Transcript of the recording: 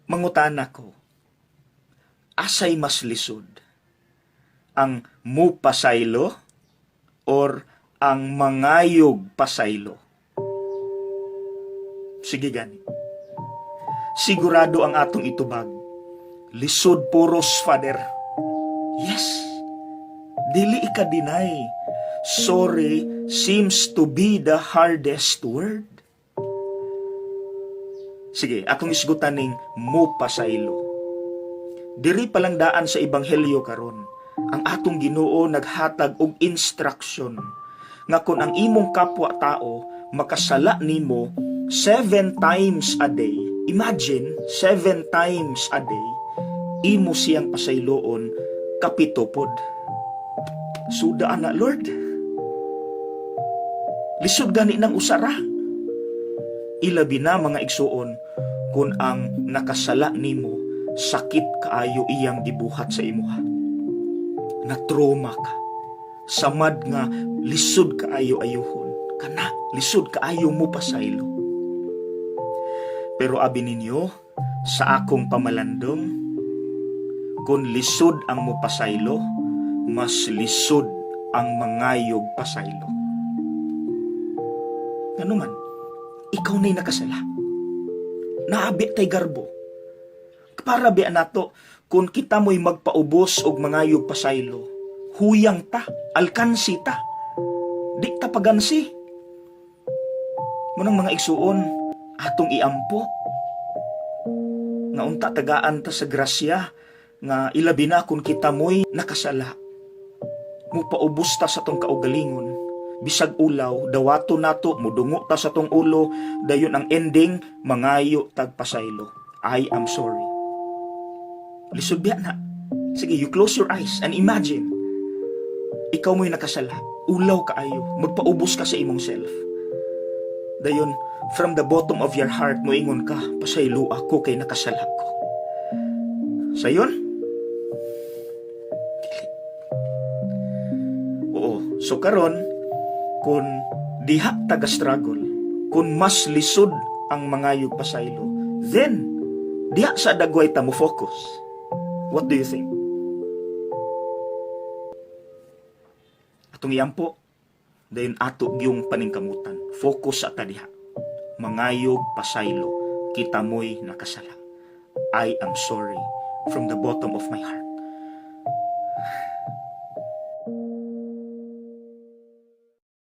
Mangutana ko, asay mas lisod? Ang mupasaylo or ang mangayog pasaylo? Sige gani. Sigurado ang atong itubag. Lisod puros, Father. Yes. Dili ika-deny. Sorry seems to be the hardest word. Sige, akong isgutan ning mupasaylo. Diri palang daan sa ebanghelyo karon, ang atong Ginoo naghatag og instruction nga kung ang imong kapwa tao makasala nimo 7 times a day. Imagine, 7 times a day, imo siyang pasayloon kapitopod. Suda na, Lord. Lisod gani ng usara. Ilabi na mga igsuon kung ang nakasala nimo sakit kaayo iyang gibuhat sa imuha. Na-trauma ka. Samad nga lisod kaayo ayuhon. Kana, lisod kaayo mo pasaylo. Pero abi ninyo, sa akong pamalandong, kung lisod ang mo pasaylo, mas lisod ang mangayog pasaylo. Ano man, ikaw na'y nakasala. Naabi tay garbo. Para biya nato, kung kita mo'y magpaubos og mangayog pasaylo, huyang ta, alkansi ta, di ta pagansi. Munang mga igsuon, atong iampo. Nga unta tagaan ta sa grasya, nga ilabi na kung kita mo'y nakasala. Mupaubos ta sa tong kaugalingon. Bisag ulaw, dawato nato, mudungo ta sa tong ulo, dayon ang ending, mangayo tagpasaylo. I am sorry. Lisod biya na. Sige, you close your eyes and imagine. Ikaw mo'y nakasala. Ulaw kaayo. Magpaubos ka sa imong self. Dayon, from the bottom of your heart, moingon ka, pasaylo ako kay nakasala ko. Sayon? Oo. So karon, kung diha taga-struggle, kung mas lisod ang mangayog pasaylo, then, diha sa dagway ta mo focus. What do you think? Atong iyampo, dayon ato yung paningkamutan. Focus sa tadiha. Mangayog pasaylo, kita mo'y nakasala. I am sorry from the bottom of my heart.